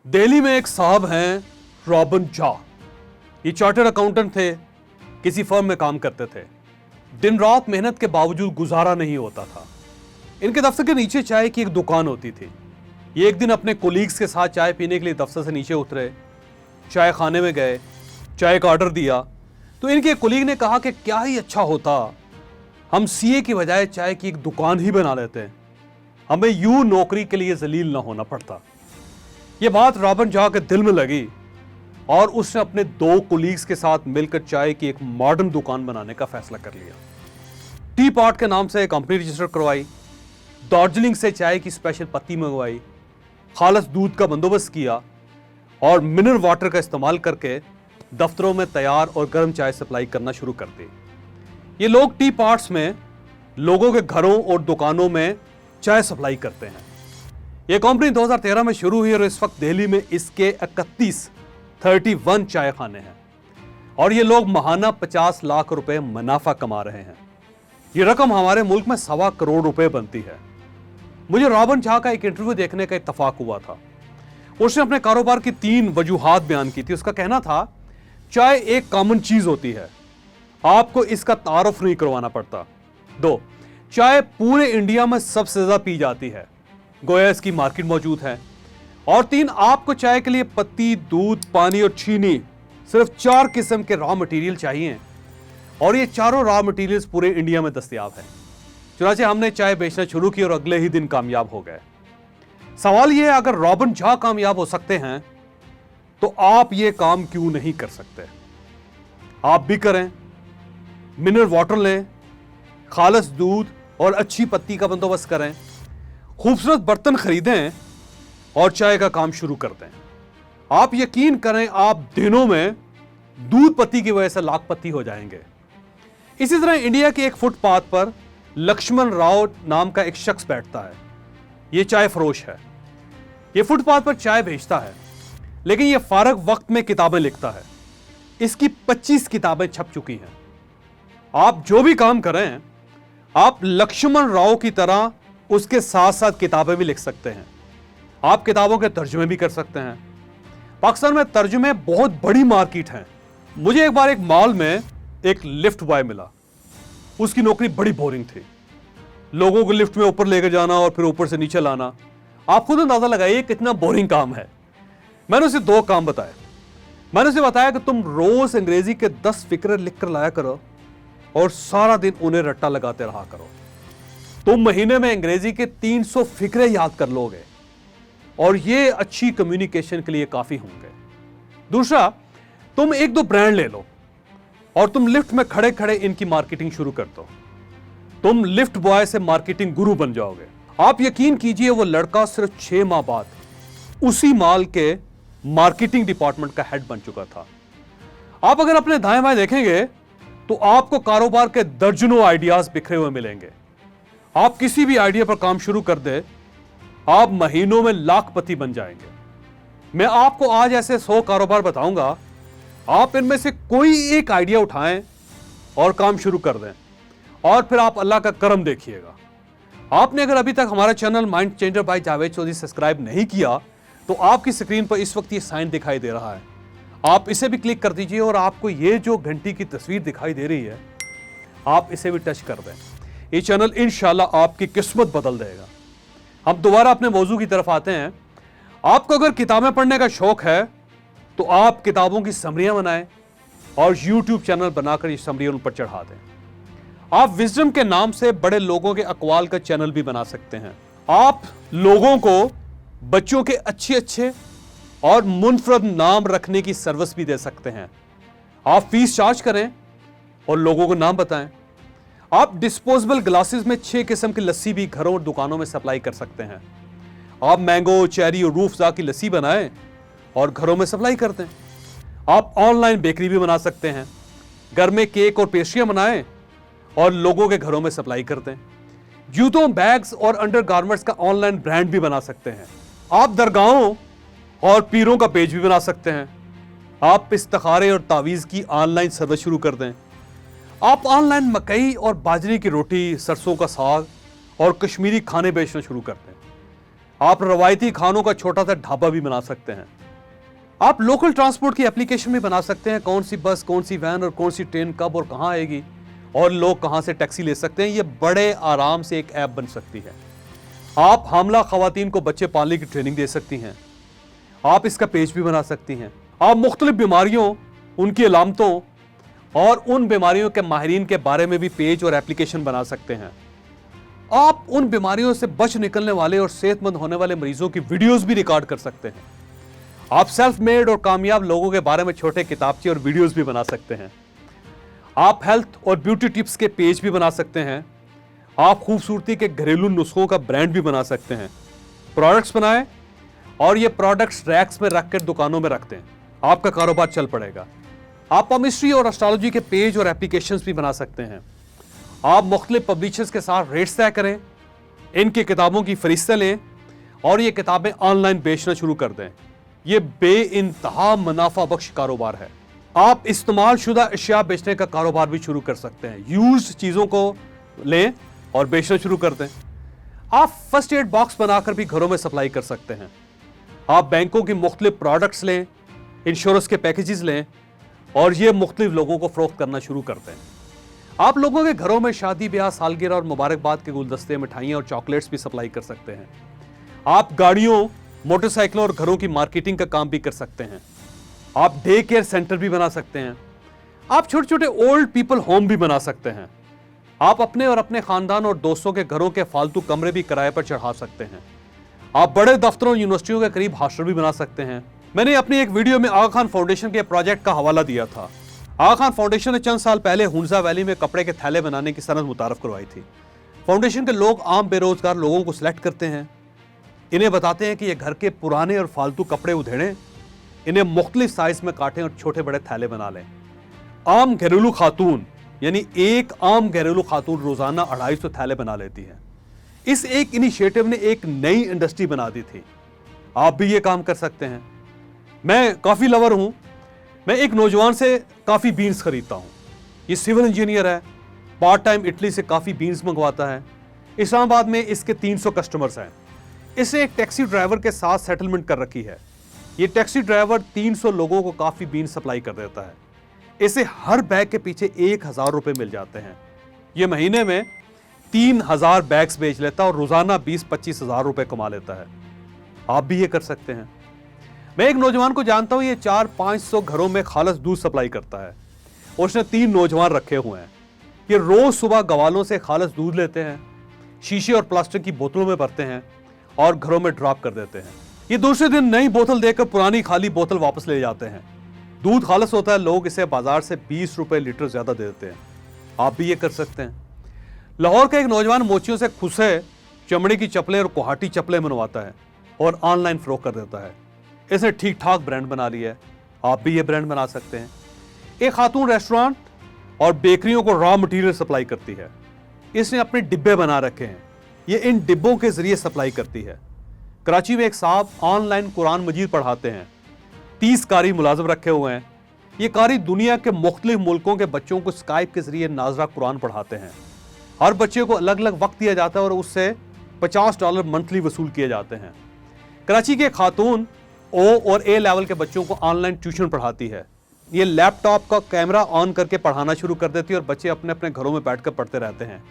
दिल्ली में एक साहब हैं रॉबिन झा। ये चार्टर्ड अकाउंटेंट थे, किसी फर्म में काम करते थे। दिन रात मेहनत के बावजूद गुजारा नहीं होता था। इनके दफ्तर के नीचे चाय की एक दुकान होती थी। ये एक दिन अपने कोलीग्स के साथ चाय पीने के लिए दफ्तर से नीचे उतरे, चाय खाने में गए, चाय का ऑर्डर दिया तो इनके एक कोलीग ने कहा कि क्या ही अच्छा होता हम सीए की बजाय चाय की एक दुकान ही बना लेते हैं, हमें यूं नौकरी के लिए जलील ना होना पड़ता। यह बात रॉबिन झा के दिल में लगी और उसने अपने दो कोलीग्स के साथ मिलकर चाय की एक मॉडर्न दुकान बनाने का फैसला कर लिया। टी पॉट के नाम से कंपनी रजिस्टर करवाई, दार्जिलिंग से चाय की स्पेशल पत्ती मंगवाई, खालस दूध का बंदोबस्त किया और मिनरल वाटर का इस्तेमाल करके दफ्तरों में तैयार और गर्म चाय सप्लाई करना शुरू कर दी। ये लोग टी पॉट्स में लोगों के घरों और दुकानों में चाय सप्लाई करते हैं। यह कंपनी 2013 में शुरू हुई और इस वक्त दिल्ली में इसके 31 चाय खाने हैं और ये लोग महाना 50 लाख रुपए मुनाफा कमा रहे हैं। ये रकम हमारे मुल्क में 1.25 करोड़ रुपए बनती है। मुझे रॉबिन झा का एक इंटरव्यू देखने का इत्तफाक हुआ था। उसने अपने कारोबार की 3 वजूहात बयान की थी। उसका कहना था चाय एक कॉमन चीज होती है, आपको इसका तारुफ नहीं करवाना पड़ता। 2, चाय पूरे इंडिया में सबसे ज्यादा पी जाती है, गोया इसकी मार्केट मौजूद है। और 3, आपको चाय के लिए पत्ती, दूध, पानी और चीनी, सिर्फ 4 किस्म के रॉ मटेरियल चाहिए और ये चारों रॉ मटेरियल्स पूरे इंडिया में दस्तयाब है। चुनांचे हमने चाय बेचना शुरू की और अगले ही दिन कामयाब हो गए। सवाल यह है, अगर रॉबिन झा कामयाब हो सकते हैं तो आप ये काम क्यों नहीं कर सकते? आप भी करें, मिनरल वाटर लें, खालस दूध और अच्छी पत्ती का बंदोबस्त करें, खूबसूरत बर्तन खरीदें और चाय का काम शुरू कर दें। आप यकीन करें, आप दिनों में दूध पत्ती की वजह से लाखपति हो जाएंगे। इसी तरह इंडिया के एक फुटपाथ पर लक्ष्मण राव नाम का एक शख्स बैठता है। यह चाय फरोश है। यह फुटपाथ पर चाय बेचता है, लेकिन यह फारग वक्त में किताबें लिखता है। इसकी 25 किताबें छप चुकी हैं। आप जो भी काम करें, आप लक्ष्मण राव की तरह उसके साथ साथ किताबें भी लिख सकते हैं। आप किताबों के तर्जुमे भी कर सकते हैं। पाकिस्तान में तर्जुमे बहुत बड़ी मार्केट है। मुझे एक बार एक मॉल में एक लिफ्ट बॉय मिला। उसकी नौकरी बड़ी बोरिंग थी, लोगों को लिफ्ट में ऊपर लेकर जाना और फिर ऊपर से नीचे लाना। आप खुद अंदाजा लगाइए कितना बोरिंग काम है। मैंने उसे 2 काम बताए। मैंने उसे बताया कि तुम रोज अंग्रेजी के 10 फिक्रे लिखकर लाया करो और सारा दिन उन्हें रट्टा लगाते रहा करो। तुम महीने में अंग्रेजी के 300 फिक्रे याद कर लोगे और ये अच्छी कम्युनिकेशन के लिए काफी होंगे। दूसरा, तुम 1-2 ब्रांड ले लो और तुम लिफ्ट में खड़े खड़े इनकी मार्केटिंग शुरू कर दो। तुम लिफ्ट बॉय से मार्केटिंग गुरु बन जाओगे। आप यकीन कीजिए, वो लड़का सिर्फ 6 माह बाद उसी मॉल के मार्केटिंग डिपार्टमेंट का हेड बन चुका था। आप अगर अपने दाएं बाएं देखेंगे तो आपको कारोबार के दर्जनों आइडियाज बिखरे हुए मिलेंगे। आप किसी भी आइडिया पर काम शुरू कर दे, आप महीनों में लाखपति बन जाएंगे। मैं आपको आज ऐसे 100 कारोबार बताऊंगा, आप इनमें से कोई एक आइडिया उठाएं और काम शुरू कर दें और फिर आप अल्लाह का करम देखिएगा। आपने अगर अभी तक हमारा channel mind changer by Javed Chaudhary subscribe नहीं किया तो आपकी स्क्रीन पर इस वक्त ये साइन दिखाई दे रहा है, आप इसे भी क्लिक कर दीजिए और आपको ये जो घंटी की तस्वीर दिखाई दे रही है, आप इसे भी टच कर दें। ये चैनल इंशाल्लाह आपकी किस्मत बदल देगा। हम दोबारा अपने मौजू की तरफ आते हैं। आपको अगर किताबें पढ़ने का शौक है तो आप किताबों की समरियां बनाएं और यूट्यूब चैनल बनाकर ये समरियां उन पर चढ़ा दें। आप विजडम के नाम से बड़े लोगों के अकवाल का चैनल भी बना सकते हैं। आप लोगों को बच्चों के अच्छे और मुनफरद नाम रखने की सर्विस भी दे सकते हैं। आप फीस चार्ज करें और लोगों को नाम बताएं। आप डिस्पोजेबल ग्लासेस में 6 किस्म की लस्सी भी घरों और दुकानों में सप्लाई कर सकते हैं। आप मैंगो, चेरी और रूह अफ़ज़ा की लस्सी बनाएं और घरों में सप्लाई कर दें। आप ऑनलाइन बेकरी भी बना सकते हैं। घर में केक और पेस्ट्रियां बनाएं और लोगों के घरों में सप्लाई कर दें। जूतों, बैग्स और अंडरगारमेंट्स का ऑनलाइन ब्रांड भी बना सकते हैं। आप दरगाहों और पीरों का पेज भी बना सकते हैं। आप इस्तिखारे और तावीज़ की ऑनलाइन सर्विस शुरू कर दें। आप ऑनलाइन मकई और बाजरे की रोटी, सरसों का साग और कश्मीरी खाने बेचना शुरू कर दें। आप रवायती खानों का छोटा सा ढाबा भी बना सकते हैं। आप लोकल ट्रांसपोर्ट की एप्लीकेशन भी बना सकते हैं, कौन सी बस, कौन सी वैन और कौन सी ट्रेन कब और कहां आएगी और लोग कहां से टैक्सी ले सकते हैं। ये बड़े आराम से एक ऐप बन सकती है। आप हामला खवातीन को बच्चे पालने की ट्रेनिंग दे सकती हैं। आप इसका पेज भी बना सकती हैं। आप मुख्तलिफ बीमारियों, उनकी अलामतों और उन बीमारियों के माहिरीन के बारे में भी पेज और एप्लीकेशन बना सकते हैं। आप उन बीमारियों से बच निकलने वाले और सेहतमंद होने वाले मरीजों की वीडियोस भी रिकॉर्ड कर सकते हैं। आप सेल्फ मेड और कामयाब लोगों के बारे में छोटे किताबचे और वीडियोस भी बना सकते हैं। आप हेल्थ और ब्यूटी टिप्स के पेज भी बना सकते हैं। आप खूबसूरती के घरेलू नुस्खों का ब्रांड भी बना सकते हैं। प्रोडक्ट्स बनाएं और ये प्रोडक्ट्स रैक्स में रख कर दुकानों में रख दें। आपका कारोबार चल पड़ेगा। आप पमिस्ट्री और एस्ट्रोलॉजी के पेज और एप्लीकेशंस भी बना सकते हैं। आप मुख्तलिफ पब्लिशर्स के साथ रेट्स तय करें, इनकी किताबों की फरिश्तें लें और ये किताबें ऑनलाइन बेचना शुरू कर दें। ये बेइंतहा मुनाफा बख्श कारोबार है। आप इस्तेमाल शुदा अशिया बेचने का कारोबार भी शुरू कर सकते हैं। यूज्ड चीज़ों को लें और बेचना शुरू कर दें। आप फर्स्ट एड बॉक्स बनाकर भी घरों में सप्लाई कर सकते हैं। आप बैंकों की मुख्तलिफ प्रोडक्ट्स लें, इंश्योरेंस के पैकेजेस लें और ये मुख्तलिफ लोगों को फरोख्त करना शुरू कर दें। आप लोगों के घरों में शादी ब्याह, सालगिरह और मुबारकबाद के गुलदस्ते, मिठाइयाँ और चॉकलेट्स भी सप्लाई कर सकते हैं। आप गाड़ियों, मोटरसाइकिलों और घरों की मार्केटिंग का काम भी कर सकते हैं। आप डे केयर सेंटर भी बना सकते हैं। आप छोटे छोटे ओल्ड पीपल होम भी बना सकते हैं। आप अपने और अपने खानदान और दोस्तों के घरों के फालतू कमरे भी किराए पर चढ़ा सकते हैं। आप बड़े दफ्तरों और यूनिवर्सिटियों के करीब हॉस्टल भी बना सकते हैं। मैंने अपनी एक वीडियो में आगा खान फाउंडेशन के प्रोजेक्ट का हवाला दिया था। आगा खान फाउंडेशन ने चंद साल पहले हुंजा वैली में कपड़े के थैले बनाने की सनद मुतारफ करवाई थी। फाउंडेशन के लोग आम बेरोजगार लोगों को सिलेक्ट करते हैं, इन्हें बताते हैं कि ये घर के पुराने और फालतू कपड़े उधेड़ें, इन्हें मुख्तलिफ साइज में काटें और छोटे बड़े थैले बना लें। आम घरेलू खातून यानी एक आम घरेलू खातून रोजाना 250 थैले बना लेती है। इस एक इनिशिएटिव ने एक नई इंडस्ट्री बना दी थी। आप भी ये काम कर सकते हैं। मैं कॉफी लवर हूं। मैं एक नौजवान से काफी बीन्स खरीदता हूं। ये सिविल इंजीनियर है, पार्ट टाइम इटली से काफी बीन्स मंगवाता है। इस्लामाबाद में इसके 300 कस्टमर्स हैं। इसने एक टैक्सी ड्राइवर के साथ सेटलमेंट कर रखी है। ये टैक्सी ड्राइवर 300 लोगों को काफी बीन्स सप्लाई कर देता है। इसे हर बैग के पीछे 1000 रुपए मिल जाते हैं। ये महीने में 3000 बैग्स बेच लेता है और रोजाना 20-25 हजार रुपए कमा लेता है। आप भी ये कर सकते हैं। मैं एक नौजवान को जानता हूं, ये 400-500 घरों में खालस दूध सप्लाई करता है और उसने 3 नौजवान रखे हुए हैं। ये रोज सुबह गवालों से खालस दूध लेते हैं, शीशे और प्लास्टिक की बोतलों में भरते हैं और घरों में ड्रॉप कर देते हैं। ये दूसरे दिन नई बोतल देकर पुरानी खाली बोतल वापस ले जाते हैं। दूध खालस होता है, लोग इसे बाजार से 20 रुपए लीटर ज्यादा दे देते हैं। आप भी ये कर सकते हैं। लाहौर का एक नौजवान मोचियों से खुसे चमड़े की चप्पलें और कोहाटी चप्पलें बनवाता है और ऑनलाइन फरोख्त कर देता है। इसने ठीक ठाक ब्रांड बना लिया है। आप भी ये ब्रांड बना सकते हैं। एक खातून रेस्टोरेंट और बेकरियों को रॉ मटेरियल सप्लाई करती है। इसने अपने डिब्बे बना रखे हैं। ये इन डिब्बों के जरिए सप्लाई करती है। कराची में एक साहब ऑनलाइन कुरान मजीद पढ़ाते हैं। 30 कारी मुलाजिम रखे हुए हैं। ये कारी दुनिया के मुख्तलिफ मुल्कों के बच्चों को स्काइप के जरिए नाजरा कुरान पढ़ाते हैं। हर बच्चे को अलग अलग वक्त दिया जाता है और उससे $50 मंथली वसूल किए जाते हैं। कराची के खातून O और A लेवल के बच्चों को ऑनलाइन ट्यूशन पढ़ाती है। ये लैपटॉप का कैमरा ऑन करके पढ़ाना शुरू कर देती है और बच्चे अपने अपने घरों में बैठकर पढ़ते रहते हैं।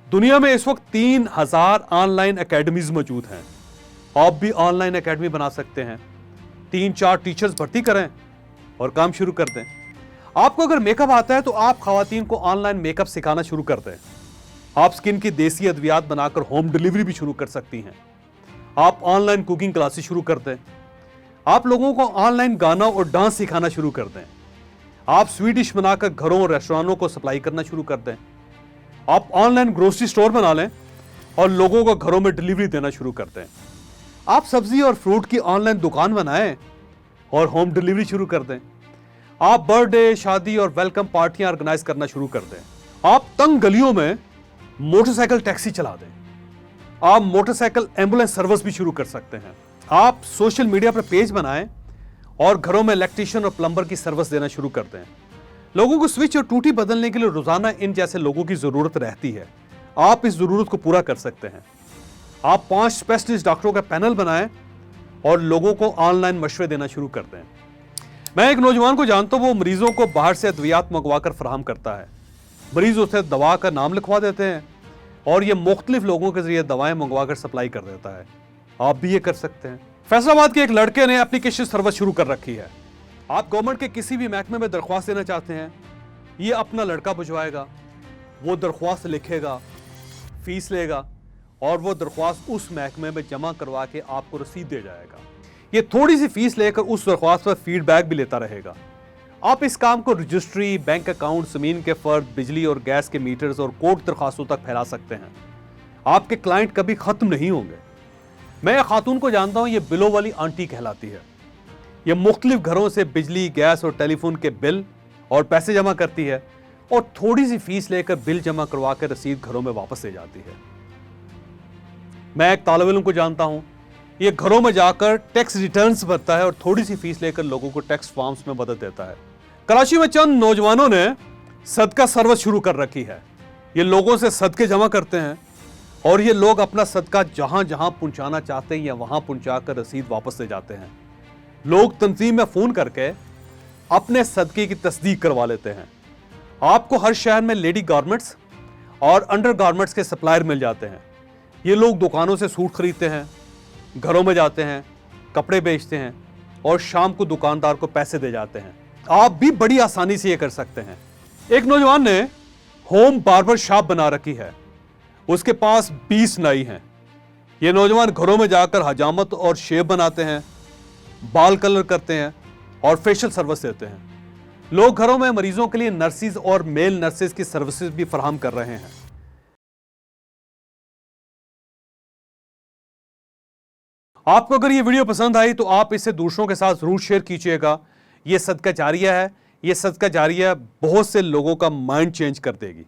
दुनिया में इस वक्त 3000 ऑनलाइन एकेडमीज मौजूद हैं। आप भी ऑनलाइन एकेडमी बना सकते हैं। 3-4 टीचर्स भर्ती करें और काम शुरू कर दें। आपको अगर मेकअप आता है तो आप खवातीन को ऑनलाइन मेकअप सिखाना शुरू कर दें। आप स्किन की देसी अद्वियात बनाकर होम डिलीवरी भी शुरू कर सकती हैं। आप ऑनलाइन कुकिंग क्लासेस शुरू कर दें। आप लोगों को ऑनलाइन गाना और डांस सिखाना शुरू कर दें। आप स्वीट डिश बनाकर घरों और रेस्टोरेंटों को सप्लाई करना शुरू कर दें। आप ऑनलाइन ग्रोसरी स्टोर बना लें और लोगों को घरों में डिलीवरी देना शुरू कर दें। आप सब्जी और फ्रूट की ऑनलाइन दुकान बनाएं और होम डिलीवरी शुरू कर दें। आप बर्थडे, शादी और वेलकम पार्टियां ऑर्गेनाइज करना शुरू कर दें। आप तंग गलियों में मोटरसाइकिल टैक्सी चला दें। आप मोटरसाइकिल एम्बुलेंस सर्विस भी शुरू कर सकते हैं। आप सोशल मीडिया पर पेज बनाएं और घरों में इलेक्ट्रीशियन और प्लम्बर की सर्विस देना शुरू कर दें। लोगों को स्विच और टूटी बदलने के लिए रोजाना इन जैसे लोगों की जरूरत रहती है। आप इस जरूरत को पूरा कर सकते हैं। आप 5 स्पेशलिस्ट डॉक्टरों का पैनल बनाएं और लोगों को ऑनलाइन मशवरे देना शुरू कर दें। मैं एक नौजवान को जानता हूं, वो मरीजों को बाहर से अद्वियात मंगवाकर फराहम करता है। मरीज उसे दवा का नाम लिखवा देते हैं और ये मुख्तलिफ लोगों के जरिए दवाएं मंगवाकर सप्लाई कर देता है। आप भी ये कर सकते हैं। फैसलाबाद के एक लड़के ने एप्लीकेशन सर्विस शुरू कर रखी है। आप गवर्नमेंट के किसी भी महकमे में दरख्वास्त देना चाहते हैं, ये अपना लड़का भिजवाएगा, वो दरख्वास्त लिखेगा, फीस लेगा और वो दरख्वास्त उस महकमे में जमा करवा के आपको रसीद दे जाएगा। ये थोड़ी सी फीस लेकर उस दरख्वास्त पर फीडबैक भी लेता रहेगा। आप इस काम को रजिस्ट्री, बैंक अकाउंट, जमीन के फर्द, बिजली और गैस के मीटर्स और कोर्ट दरख्वास्तों तक फैला सकते हैं। आपके क्लाइंट कभी खत्म नहीं होंगे। मैं एक खातून को जानता हूं, ये बिलों वाली आंटी कहलाती है। ये मुख्तलिफ घरों से बिजली, गैस और टेलीफोन के बिल और पैसे जमा करती है और थोड़ी सी फीस लेकर बिल जमा करवा कर रसीद घरों में वापस ले जाती है। मैं एक तालिब इल्म को जानता हूं, ये घरों में जाकर टैक्स रिटर्न्स भरता है और थोड़ी सी फीस लेकर लोगों को टैक्स फॉर्म्स में मदद देता है। कराची में चंद नौजवानों ने सदका सर्विस शुरू कर रखी है। ये लोगों से सदके जमा करते हैं और ये लोग अपना सदका जहां जहां पहुंचाना चाहते हैं या वहां पहुंचाकर रसीद वापस ले जाते हैं। लोग तंजीम में फोन करके अपने सदके की तस्दीक करवा लेते हैं। आपको हर शहर में लेडी गारमेंट्स और अंडर गारमेंट्स के सप्लायर मिल जाते हैं। ये लोग दुकानों से सूट खरीदते हैं, घरों में जाते हैं, कपड़े बेचते हैं और शाम को दुकानदार को पैसे दे जाते हैं। आप भी बड़ी आसानी से ये कर सकते हैं। एक नौजवान ने होम बार्बर शॉप बना रखी है। उसके पास 20 नाई हैं। ये नौजवान घरों में जाकर हजामत और शेव बनाते हैं, बाल कलर करते हैं और फेशियल सर्विस देते हैं। लोग घरों में मरीजों के लिए नर्सिस और मेल नर्सिस की सर्विसेज भी फराहम कर रहे हैं। आपको अगर ये वीडियो पसंद आई तो आप इसे दूसरों के साथ जरूर शेयर कीजिएगा। ये सदका जारिया है। ये सदका जारिया बहुत से लोगों का माइंड चेंज कर देगी।